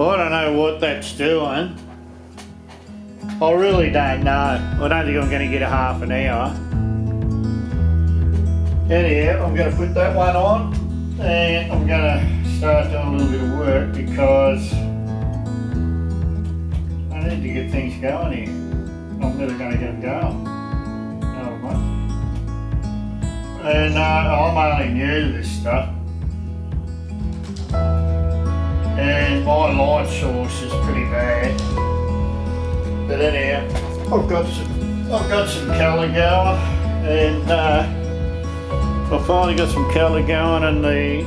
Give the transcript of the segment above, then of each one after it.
I don't know what that's doing. I really don't know. I don't think I'm going to get a half an hour. Anyhow, I'm going to put that one on and I'm going to start doing a little bit of work because I need to get things going here. I'm never going to get them going. And I'm only new to this stuff. And my light source is pretty bad. But anyhow, I've got some colour going, and I finally got some colour going, and the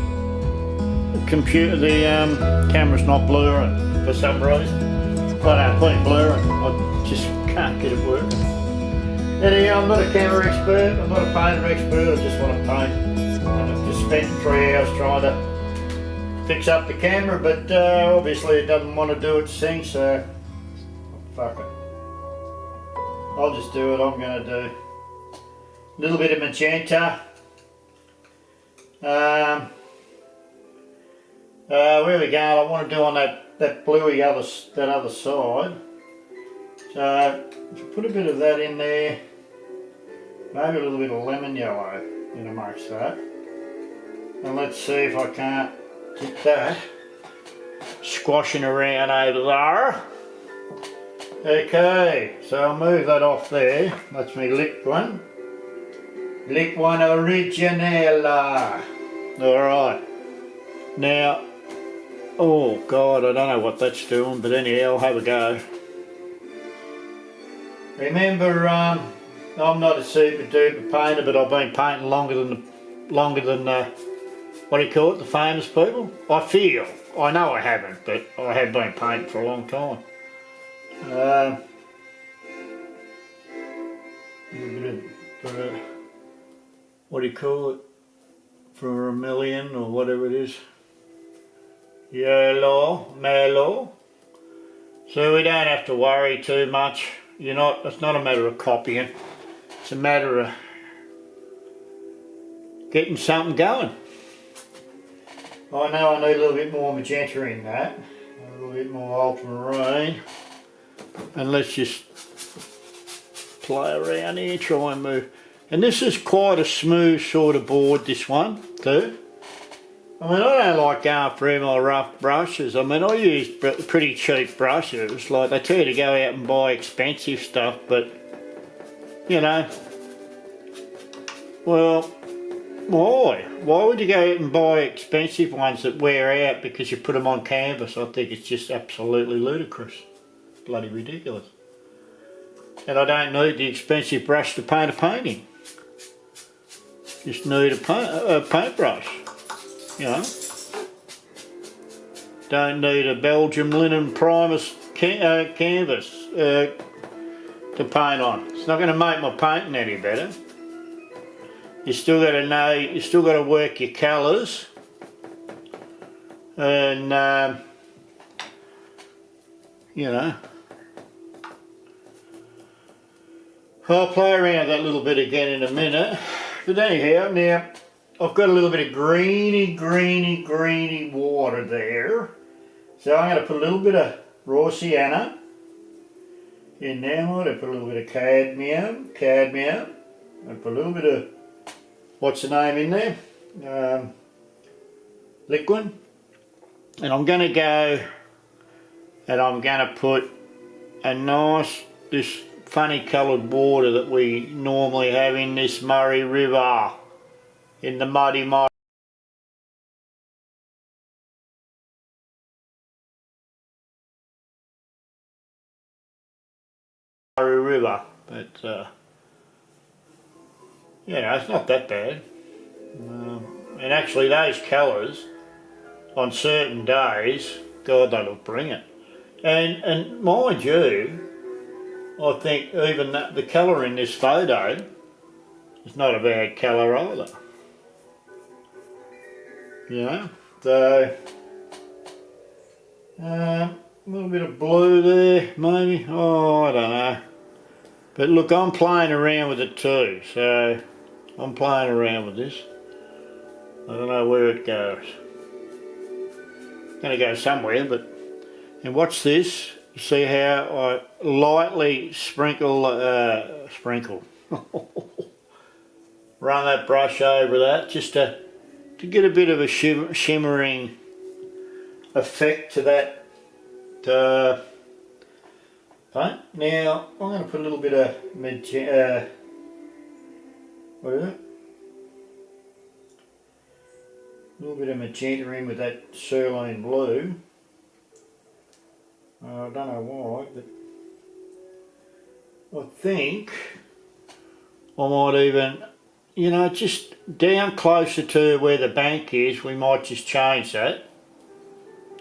camera's not blurring for some reason. I don't plenty blurring. I just can't get it working. Anyhow, I'm not a camera expert. I'm not a painter expert. I just want to paint. And I've just spent 3 hours trying to fix up the camera, but obviously it doesn't want to do its thing, so fuck it. I'll just do what I'm going to do. A little bit of magenta. Where we go? I want to do on that bluey that other side. So if you put a bit of that in there, maybe a little bit of lemon yellow in amongst that, and let's see if I can't get that squashing around over there. Okay, so I'll move that off there. That's me lick one. Lick one original. Alright. Now, oh God, I don't know what that's doing, but anyhow, I'll have a go. Remember, I'm not a super duper painter, but I've been painting longer than what do you call it, the famous people? I know I haven't, but I have been painting for a long time. A bit of, what do you call it, for a million or whatever it is, yellow, mellow, so we don't have to worry too much. It's not a matter of copying, it's a matter of getting something going. I know I need a little bit more magenta in that, a little bit more ultramarine, and let's just play around here, try and move. And this is quite a smooth sort of board, this one too. I mean, I don't like going through my rough brushes. I mean, I use pretty cheap brushes. Like, they tell you to go out and buy expensive stuff, but well, why? Why would you go out and buy expensive ones that wear out because you put them on canvas? I think it's just absolutely ludicrous. Bloody ridiculous. And I don't need the expensive brush to paint a painting. Just need a paintbrush, Don't need a Belgium linen primus canvas to paint on. It's not going to make my painting any better. You still got to know, you still got to work your colours, and I'll play around that little bit again in a minute. But anyhow, now I've got a little bit of greeny water there, so I'm going to put a little bit of raw sienna in there. I'm going to put a little bit of cadmium, and put a little bit of, what's the name in there? Liquid. And I'm going to go and I'm going to put a nice, this funny coloured water that we normally have in this Murray River, in the muddy Murray River, but it's not that bad. And actually those colours on certain days, God, that'll bring it. And mind you, I think even the colour in this photo is not a bad colour either. So a little bit of blue there maybe, oh I don't know. But look, I'm playing around with it too, so I'm playing around with this. I don't know where it goes. It's going to go somewhere, but And watch this. You see how I lightly sprinkle, run that brush over that just to get a bit of a shimmering effect to that paint. Now I'm going to put a little bit of magenta, what is it? A little bit of magenta in with that cerulean blue. I don't know why, but I think I might even, you know, just down closer to where the bank is, we might just change that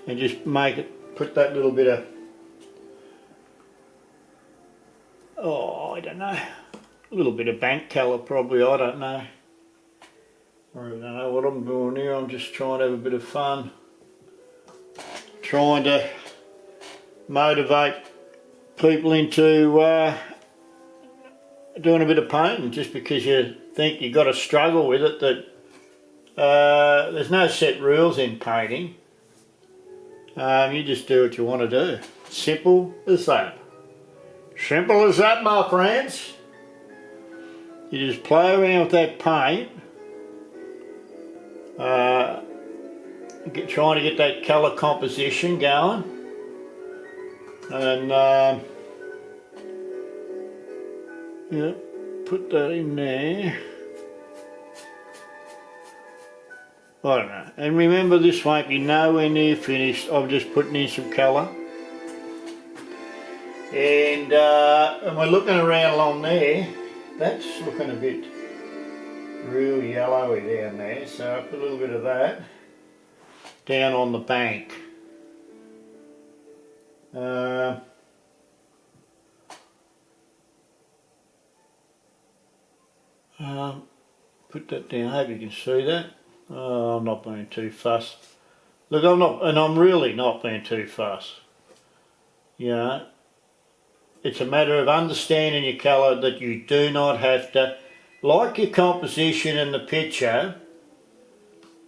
and just make it, put that little bit of, oh, I don't know, a little bit of bank colour probably, I don't know. I don't know what I'm doing here, I'm just trying to have a bit of fun. Trying to motivate people into doing a bit of painting, just because you think you've got to struggle with it, that there's no set rules in painting. You just do what you want to do. Simple as that. Simple as that, my friends. You just play around with that paint, trying to get that colour composition going, and yeah, put that in there. I don't know. And remember, this won't be nowhere near finished. I'm just putting in some colour. And we're looking around along there. That's looking a bit real yellowy down there. So I put a little bit of that down on the bank. Put that down. I hope you can see that. Oh, I'm not being too fussed. Look, I'm really not being too fussed. You know, it's a matter of understanding your colour, that you do not have to, like your composition in the picture,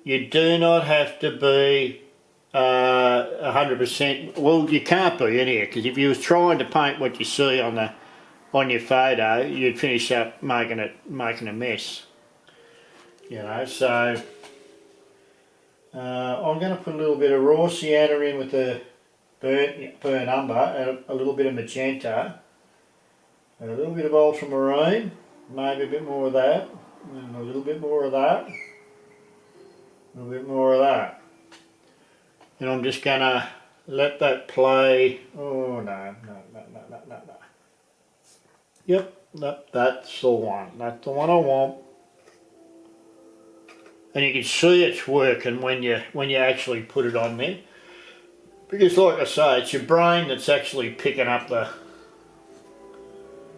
you do not have to be 100%, well, you can't be in here, because if you was trying to paint what you see on your photo, you'd finish up making a mess. You know, so I'm going to put a little bit of raw sienna in with the burnt umber, and a little bit of magenta, and a little bit of ultramarine, maybe a bit more of that, and a little bit more of that, a little bit more of that. And I'm just going to let that play. Oh no. Yep, that's the one. That's the one I want. And you can see it's working when you actually put it on there. Because like I say, it's your brain that's actually picking up,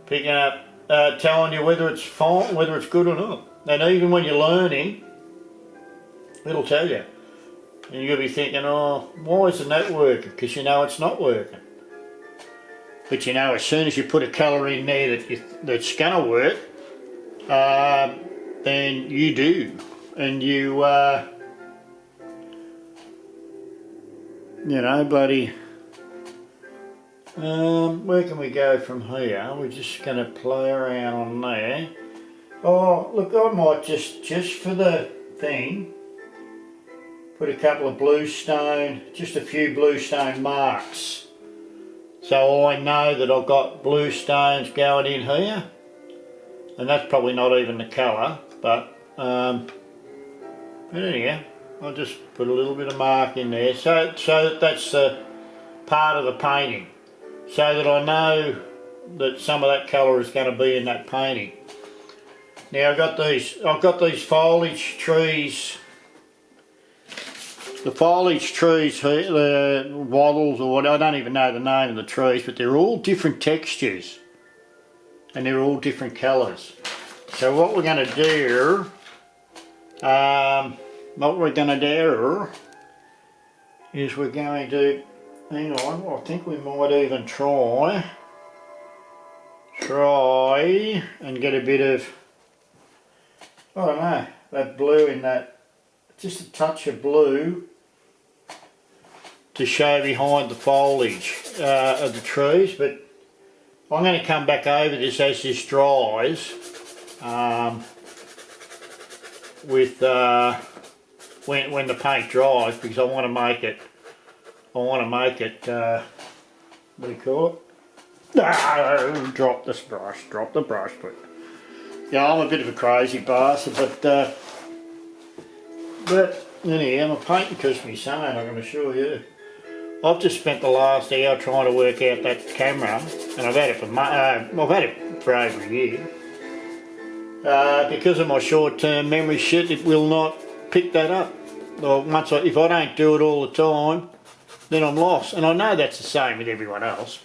telling you whether it's fine, whether it's good or not. And even when you're learning, it'll tell you. And you'll be thinking, oh, why isn't that working? Because you know it's not working. But you know, as soon as you put a colour in there that's going to work, then you do. And you, you know, bloody, where can we go from here? We're just going to play around on there. Oh, look, I might just for the thing, put a couple of bluestone, just a few bluestone marks. So I know that I've got bluestones going in here. And that's probably not even the colour, but anyhow, I'll just put a little bit of mark in there, so that's part of the painting, so that I know that some of that colour is going to be in that painting. Now I've got these foliage trees. The foliage trees, the wattles or what, I don't even know the name of the trees, but they're all different textures and they're all different colours. So what we're going to do, is we're going to, hang on, I think we might even try and get a bit of, I don't know, that blue in that, just a touch of blue to show behind the foliage of the trees, but I'm going to come back over this as this dries with when the paint dries, because I want to make it what do you call it? Drop the brush, but yeah, I'm a bit of a crazy bastard, but anyhow, my painting cost me something, I can assure you. I've just spent the last hour trying to work out that camera, and I've had it for over a year. Because of my short-term memory shit, it will not pick that up. Well, if I don't do it all the time, then I'm lost. And I know that's the same with everyone else,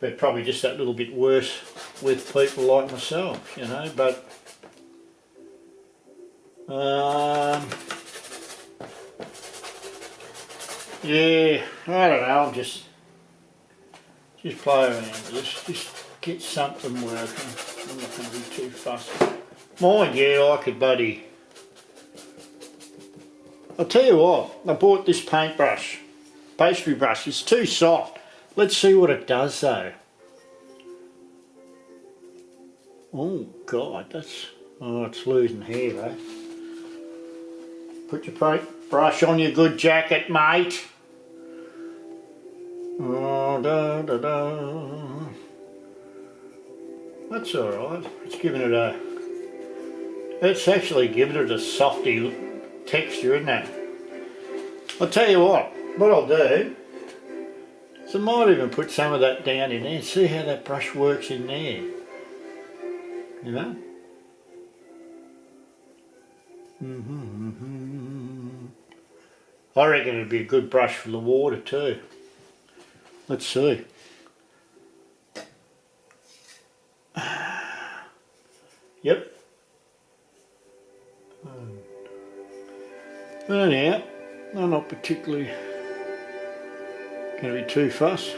but probably just that little bit worse with people like myself, you know. But yeah, I don't know. I'm just play around with this, just get something working. I'm not going to be too fussy. Mind you, I could buddy. I'll tell you what, I bought this paintbrush, pastry brush. It's too soft. Let's see what it does though. Oh God, it's losing hair though. Put your paintbrush on your good jacket, mate. Oh, da, da, da. That's alright. It's actually giving it a softy texture, isn't it? I'll tell you what I'll do is I might even put some of that down in there and see how that brush works in there. You know? I reckon it'd be a good brush for the water too. Let's see. Yep. But anyhow, I'm not particularly going to be too fussed.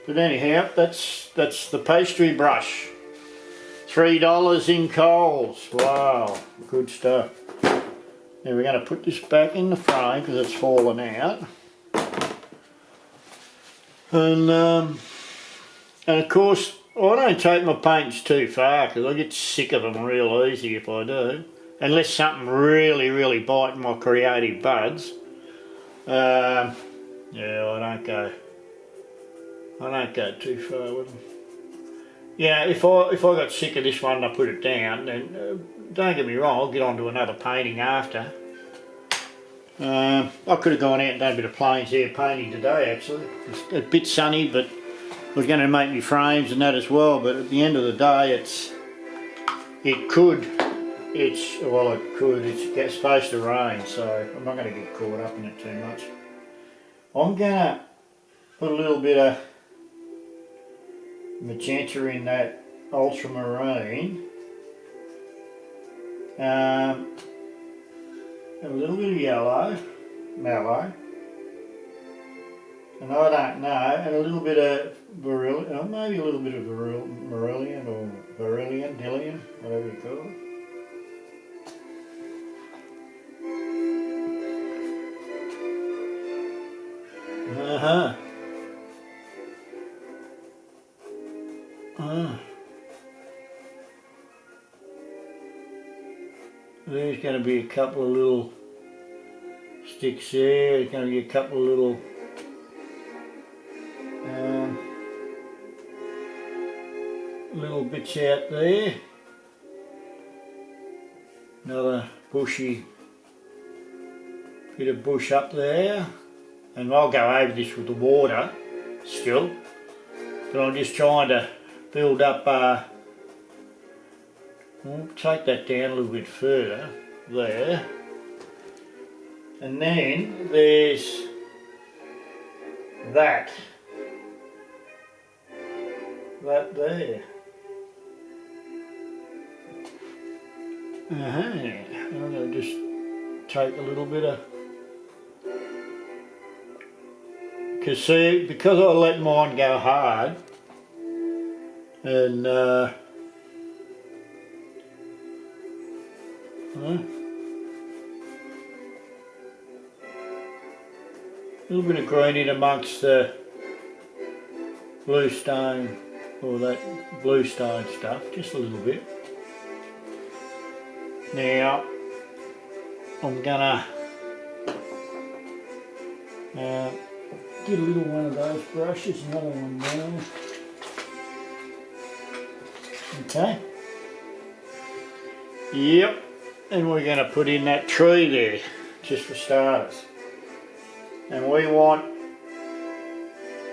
But anyhow, that's the pastry brush. $3 in Coles. Wow, good stuff. Now we're going to put this back in the frame because it's fallen out. And of course, I don't take my paints too far because I get sick of them real easy if I do. Unless something really, really biting my creative buds. Yeah, I don't go too far with them. Yeah, if I got sick of this one and I put it down, then don't get me wrong, I'll get on to another painting after. I could have gone out and done a bit of plains air painting today actually. It's a bit sunny, but I was going to make me frames and that as well, but at the end of the day it's supposed to rain, so I'm not going to get caught up in it too much. I'm going to put a little bit of magenta in that ultramarine, and a little bit of yellow, mallow, and I don't know, and a little bit of beryllium, or maybe a little bit of beryllium or dillium, whatever you call it. There's going to be a couple of little sticks there. There's going to be a couple of little bits out there. Another bushy bit of bush up there. And I'll go over this with the water still, but I'm just trying to build up, I'll take that down a little bit further, there, and then there's that there. I'm going to just take a little bit of, because I let mine go hard, and little bit of green in amongst the bluestone, or that bluestone stuff, just a little bit. Now, I'm gonna get a little one of those brushes, another one there. Okay. Yep. And we're going to put in that tree there, just for starters. And we want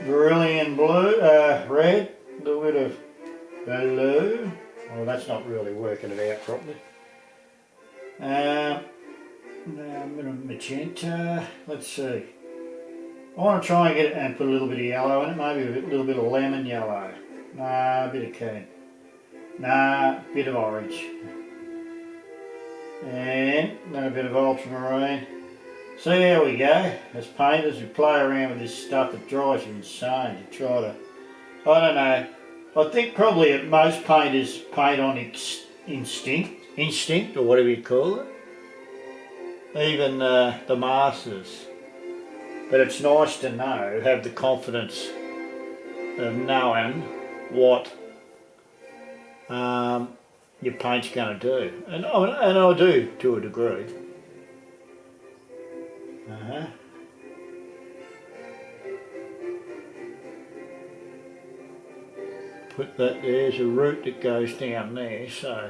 Brilliant blue, red, a little bit of blue. Well, that's not really working it out properly. A bit of magenta. Let's see. I want to try and get it and put a little bit of yellow in it, maybe a little bit of lemon yellow. Nah, a bit of keen. Nah, a bit of orange. And then a bit of ultramarine. See how we go. As painters, we play around with this stuff, it drives you insane. You try to, I don't know, I think probably most painters paint on instinct or whatever you call it. Even the masters. But it's nice to know, have the confidence of knowing what your paint's going to do. And I do to a degree. Put that, there's a root that goes down there, so.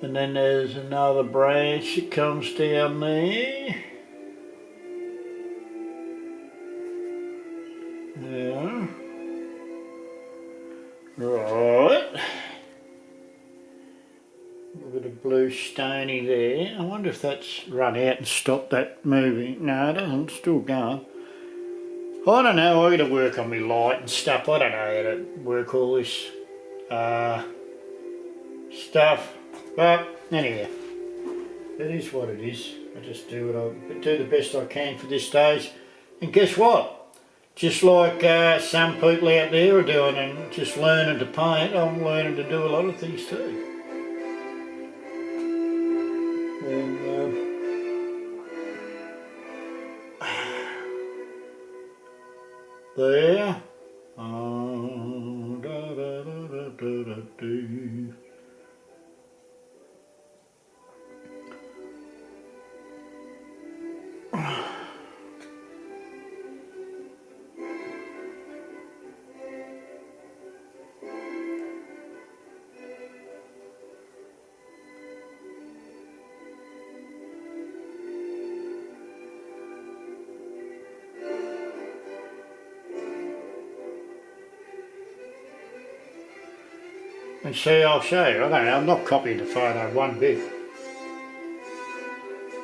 And then there's another branch that comes down there. Yeah. Right. A bit of blue stony there. I wonder if that's run out and stopped that moving. No, it doesn't, it's still going. I don't know, I got to work on my light and stuff. I don't know how to work all this stuff. But anyhow, it is what it is. I just do the best I can for this stage. And guess what? Just like some people out there are doing and just learning to paint, I'm learning to do a lot of things too. And there. And see, I'll show you, I don't know, I'm not copying the photo one bit.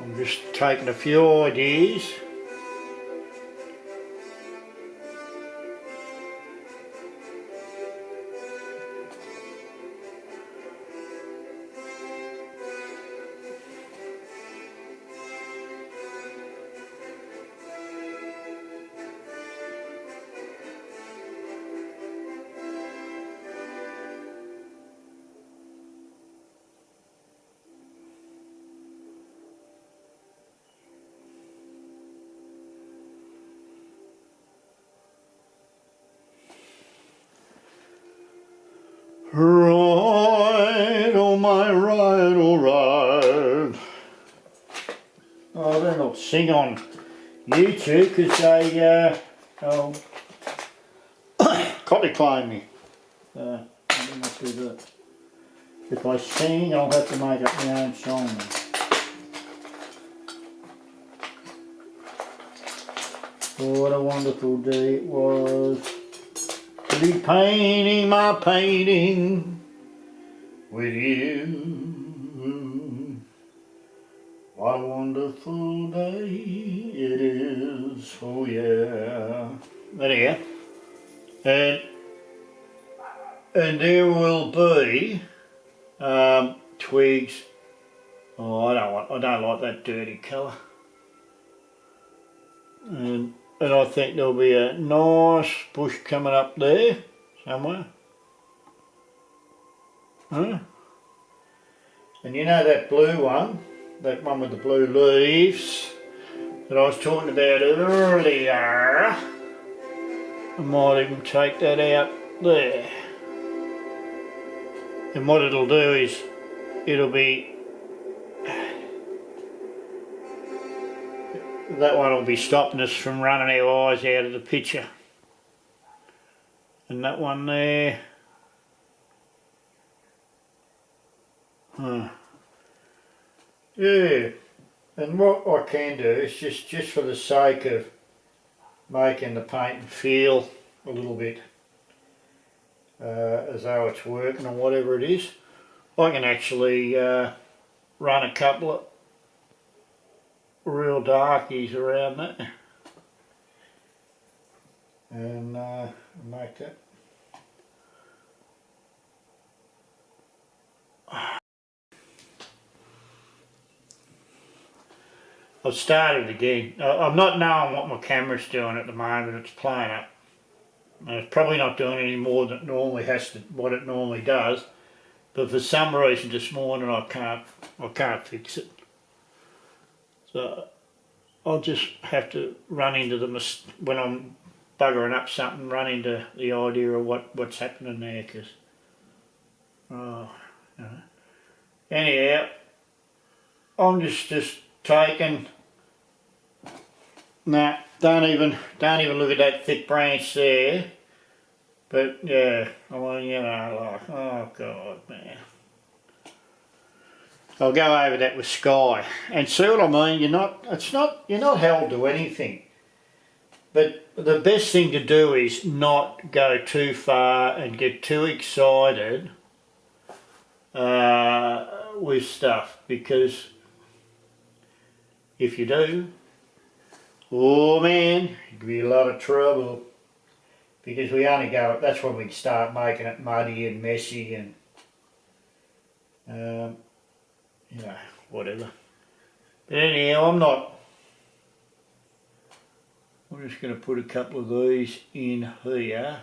I'm just taking a few ideas. Ride on my ride, all right. Oh, they're not sing on YouTube because they copy claim me. I don't have to do that. If I sing, I'll have to make up my own song. What a wonderful day it was. To be painting my painting with you. What a wonderful day it is, oh yeah. There, and there will be twigs. Oh, I don't like that dirty colour. And I think there'll be a nice bush coming up there somewhere. Huh? And you know that blue one, that one with the blue leaves that I was talking about earlier, I might even take that out there. And what it'll do is, it'll be, that one will be stopping us from running our eyes out of the picture. And that one there, yeah. And what I can do is just for the sake of making the paint feel a little bit as though it's working or whatever it is, I can actually run a couple of real darkies around that and make that. I've started again. I'm not knowing what my camera's doing at the moment. It's playing up. And it's probably not doing any more than it normally what it normally does. But for some reason this morning I can't fix it. So I'll just have to run into when I'm buggering up something, run into the idea of what's happening there, because anyhow, I'm just taking. Nah, don't even look at that thick branch there. But yeah, I mean, you know, like, oh God, man. I'll go over that with Sky and see what I mean. You're not held to anything. But the best thing to do is not go too far and get too excited with stuff, because if you do, oh man, it'd be a lot of trouble, because we only go, that's when we start making it muddy and messy and you know, whatever. But anyhow, I'm just going to put a couple of these in here.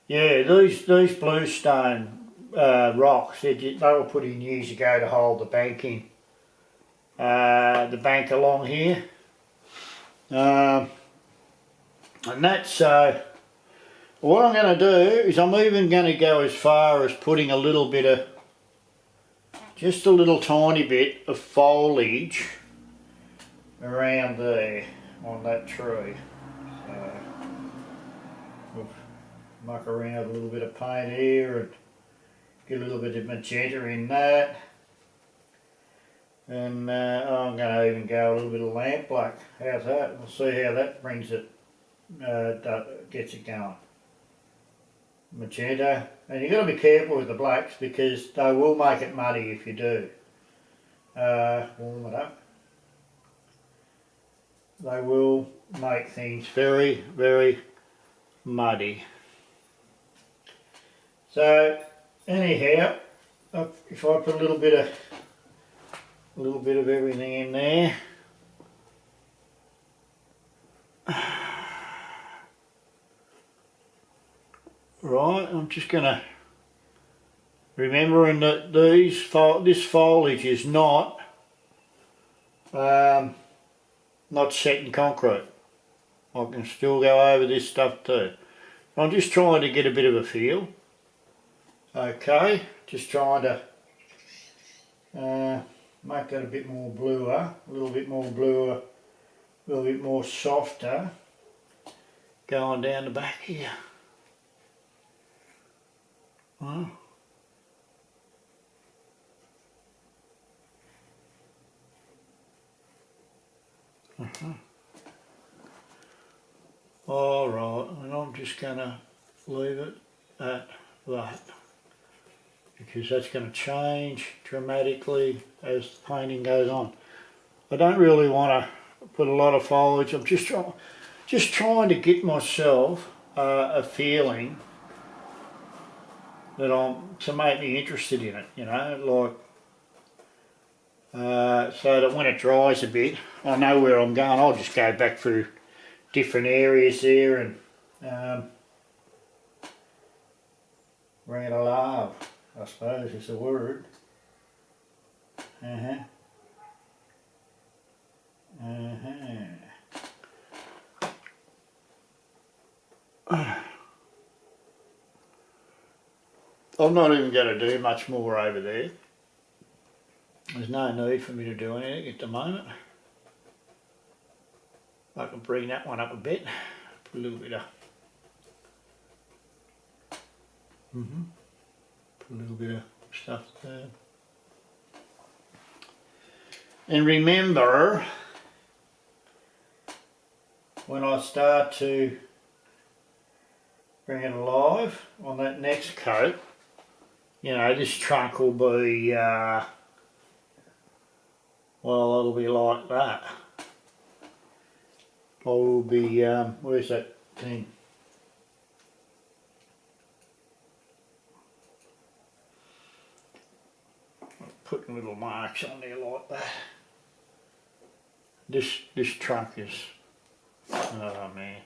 Yeah, these bluestone rocks, they were put in years ago to hold the bank in. The bank along here. And that's, what I'm going to do is I'm even going to go as far as putting a little bit of, just a little tiny bit of foliage around there on that tree. So we'll muck around with a little bit of paint here and get a little bit of magenta in that. And I'm going to even go a little bit of lamp black. How's that? We'll see how that brings it, gets it going. Magenta, and you've got to be careful with the blacks because they will make it muddy if you do. Warm it up. They will make things very, very muddy. So anyhow, if I put a little bit of everything in there. Right, I'm just going to, remembering that this foliage is not set in concrete. I can still go over this stuff too. I'm just trying to get a bit of a feel. Okay, just trying to make that a bit more bluer, a little bit more bluer, a little bit more softer, going down the back here. Huh? Alright, and I'm just going to leave it at that, because that's going to change dramatically as the painting goes on. I don't really want to put a lot of foliage. I'm just trying to get myself a feeling that to make me interested in it, you know, like so that when it dries a bit, I know where I'm going. I'll just go back through different areas there and bring it alive, I suppose is the word. I'm not even going to do much more over there. There's no need for me to do anything at the moment. I can bring that one up a bit. Put a little bit of put a little bit of stuff there. And remember, when I start to bring it alive on that next coat, you know, this trunk will be, well, it'll be like that. I will be, where's that thing? Putting little marks on there like that. This trunk is, oh man,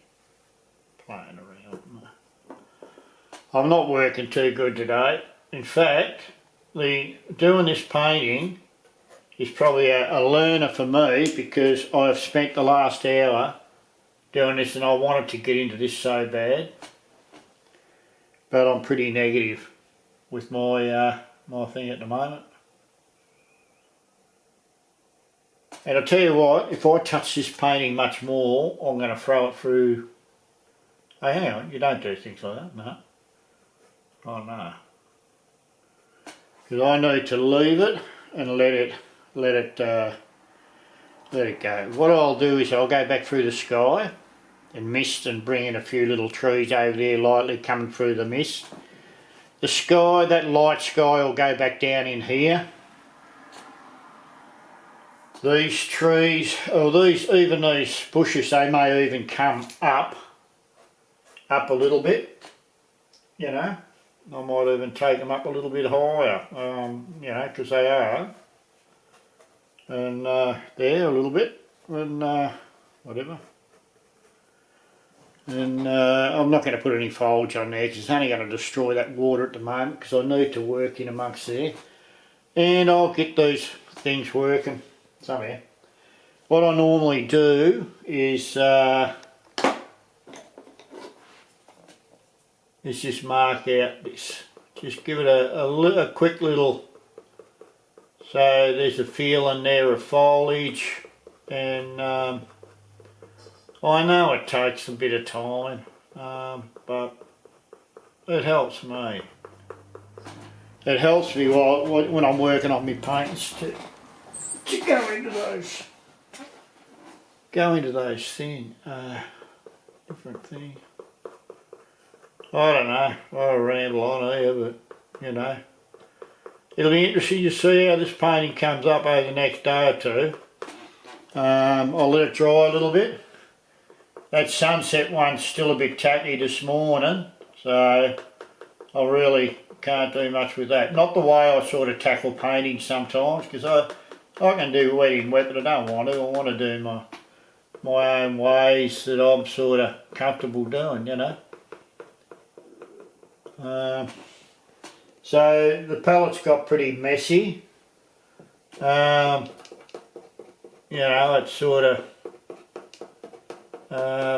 playing around. I'm not working too good today. In fact, doing this painting is probably a learner for me, because I've spent the last hour doing this and I wanted to get into this so bad. But I'm pretty negative with my my thing at the moment. And I'll tell you what, if I touch this painting much more, I'm going to throw it through. Oh, hang on, you don't do things like that, no. Oh no. Because I need to leave it and let it go. What I'll do is I'll go back through the sky and mist and bring in a few little trees over there lightly coming through the mist. The sky, that light sky, will go back down in here. These trees, or even these bushes, they may even come up a little bit, you know. I might even take them up a little bit higher, you know, because they are. And there a little bit, and whatever. And I'm not going to put any foliage on there because it's only going to destroy that water at the moment, because I need to work in amongst there. And I'll get these things working somehow. What I normally do is just mark out this. Just give it a quick little, so there's a feeling there of foliage, and I know it takes a bit of time, but it helps me. It helps me when I'm working on my paints to go into those different things. I don't know, I'll ramble on here, but you know, it'll be interesting to see how this painting comes up over the next day or two. I'll let it dry a little bit. That sunset one's still a bit tacky this morning, so I really can't do much with that. Not the way I sort of tackle painting sometimes, because I can do wet in wet, but I don't want to. I want to do my own ways that I'm sort of comfortable doing, you know. So the palettes got pretty messy. You know, it's sort of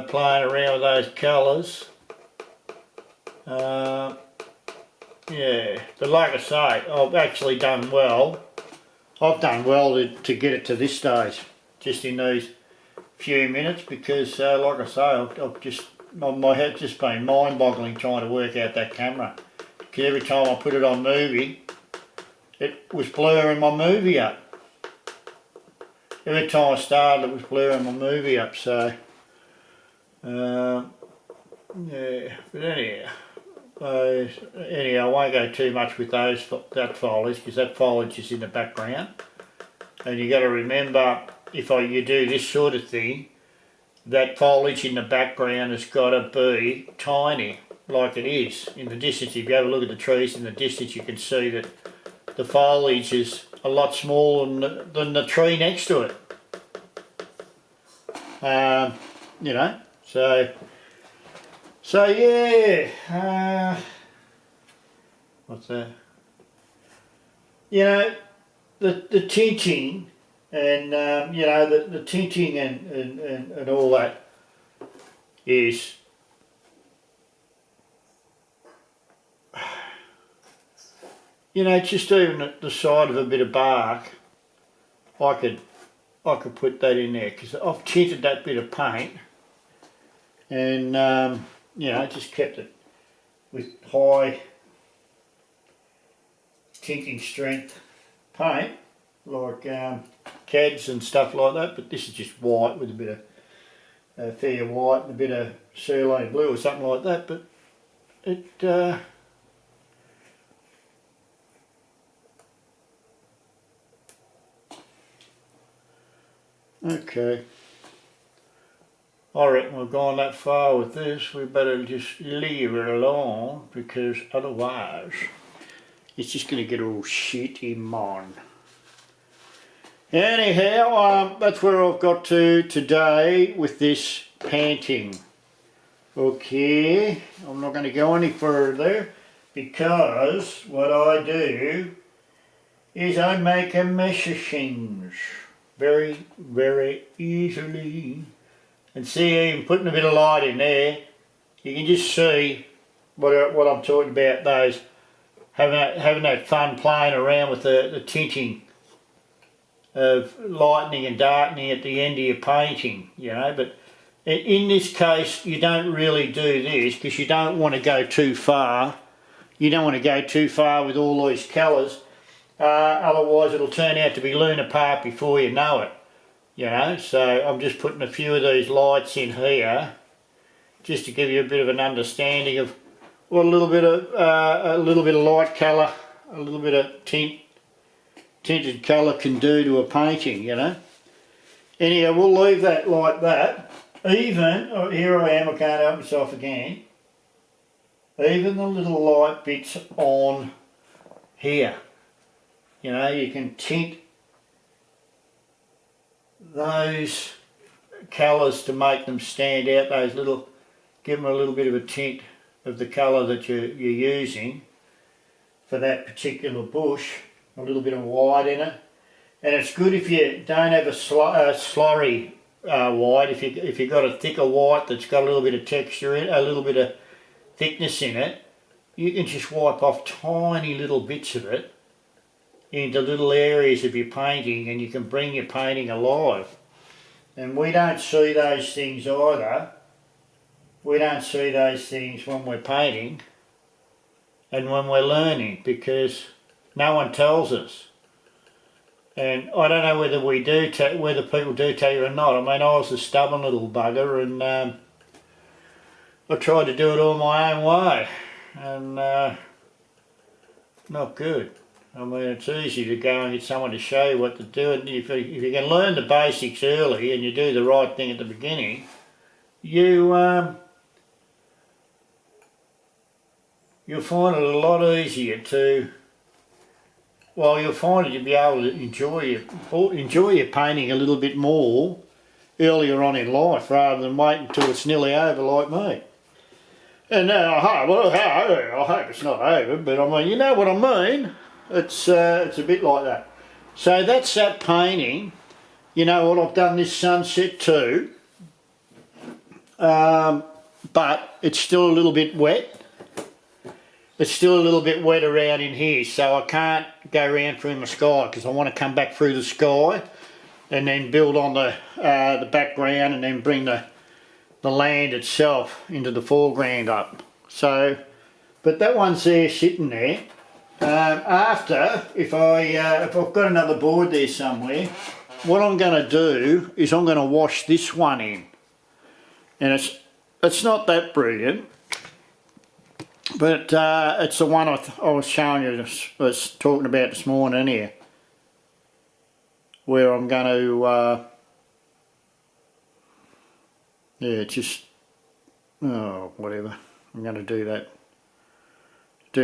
playing around with those colours. Yeah, but like I say, I've actually done well. I've done well to get it to this stage, just in these few minutes, because like I say, I've just, my head's just been mind-boggling trying to work out that camera. Because every time I put it on movie, it was blurring my movie up. Every time I started, it was blurring my movie up, so yeah, but anyhow, I won't go too much with that foliage, because that foliage is in the background. And you got to remember, if you do this sort of thing, that foliage in the background has got to be tiny, like it is in the distance. If you have a look at the trees in the distance, you can see that the foliage is a lot smaller than the tree next to it. You know, so yeah. what's that? You know, the tinting and you know, the tinting and all that is you know, just even at the side of a bit of bark, I could put that in there because I've tinted that bit of paint and you know, just kept it with high tinting strength paint like CADs and stuff like that, but this is just white with a bit of fair white and a bit of cerulean blue or something like that, but it okay. I reckon we've gone that far with this, we better just leave it alone because otherwise it's just going to get all shitty, man. Anyhow, that's where I've got to today with this painting. Okay, I'm not going to go any further because what I do is I make a mess of things very, very easily. And see, even putting a bit of light in there, you can just see what I'm talking about, those having that fun playing around with the tinting of lightening and darkening at the end of your painting, you know. But in this case, you don't really do this because you don't want to go too far. You don't want to go too far with all these colours, otherwise it'll turn out to be Luna Park before you know it. You know, so I'm just putting a few of these lights in here just to give you a bit of an understanding of what a little bit of light colour, a little bit of tinted colour can do to a painting, you know. Anyhow, we'll leave that like that. Even, oh, here I am, I can't help myself again, even the little light bits on here, you know, you can tint those colours to make them stand out, those little, give them a little bit of a tint of the colour that you're using for that particular bush, a little bit of white in it. And it's good if you don't have a slurry white, if you've got a thicker white that's got a little bit of texture in it, a little bit of thickness in it, you can just wipe off tiny little bits of it into little areas of your painting and you can bring your painting alive. And we don't see those things either. We don't see those things when we're painting and when we're learning because no one tells us. And I don't know whether we do, whether people do tell you or not. I mean, I was a stubborn little bugger and I tried to do it all my own way and not good. I mean, it's easy to go and get someone to show you what to do, and if you can learn the basics early and you do the right thing at the beginning, you'll find it a lot easier to, well, you'll find that you'll be able to enjoy your painting a little bit more earlier on in life rather than waiting until it's nearly over like me. And I hope it's not over, but I mean, you know what I mean. It's a bit like that. So that's that painting. You know what, I've done this sunset too, but it's still a little bit wet. It's still a little bit wet around in here, so I can't go around through my sky because I want to come back through the sky and then build on the background and then bring the land itself into the foreground up. So, but that one's there sitting there. After, if I've got another board there somewhere, what I'm going to do is I'm going to wash this one in, and it's not that brilliant, but it's the one I was showing you, was talking about this morning here, where I'm going to yeah, just whatever, I'm going to do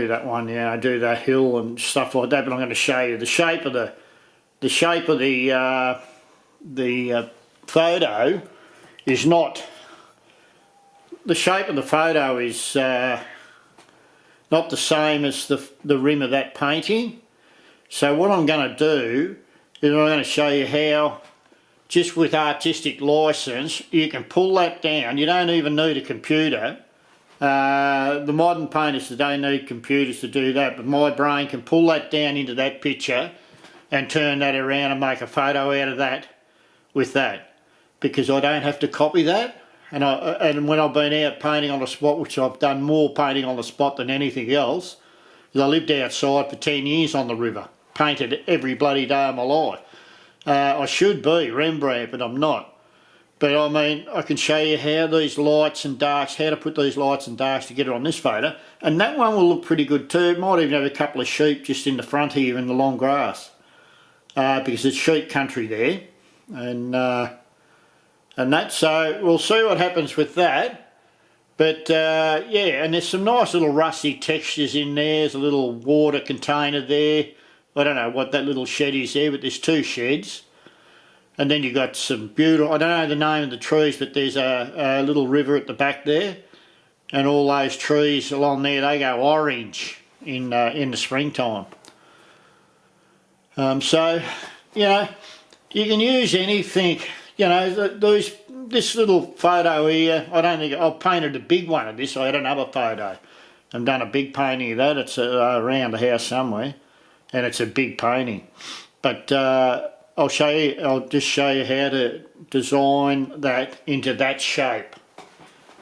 that one, yeah, I do that hill and stuff like that, but I'm going to show you the shape of the photo is not, the shape of the photo is not the same as the rim of that painting. So what I'm going to do is I'm going to show you how, just with artistic license, you can pull that down. You don't even need a computer. The modern painters don't need computers to do that, but my brain can pull that down into that picture and turn that around and make a photo out of that with that, because I don't have to copy that. And when I've been out painting on the spot, which I've done more painting on the spot than anything else, because I lived outside for 10 years on the river, painted every bloody day of my life. I should be Rembrandt, but I'm not. But I mean, I can show you how these lights and darks, how to put these lights and darks together on this photo. And that one will look pretty good too. It might even have a couple of sheep just in the front here in the long grass. Because it's sheep country there. And that, so we'll see what happens with that. But yeah, and there's some nice little rusty textures in there. There's a little water container there. I don't know what that little shed is there, but there's 2 sheds. And then you've got some beautiful, I don't know the name of the trees, but there's a little river at the back there. And all those trees along there, they go orange in the springtime. So, you know, you can use anything. You know, this little photo here, I don't think, I've painted a big one of this. I had another photo and done a big painting of that. It's around the house somewhere. And it's a big painting. But I'll just show you how to design that into that shape.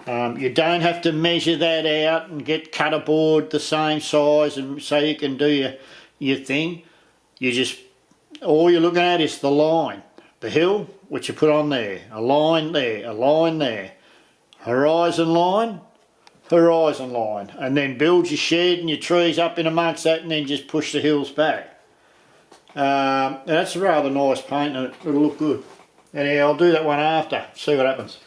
You don't have to measure that out and get cutter board the same size and so you can do your thing. You just, all you're looking at is the line. The hill, which you put on there. A line there, a line there. Horizon line, horizon line. And then build your shed and your trees up in amongst that and then just push the hills back. That's a rather nice paint and it'll look good. Anyhow, I'll do that one after, see what happens.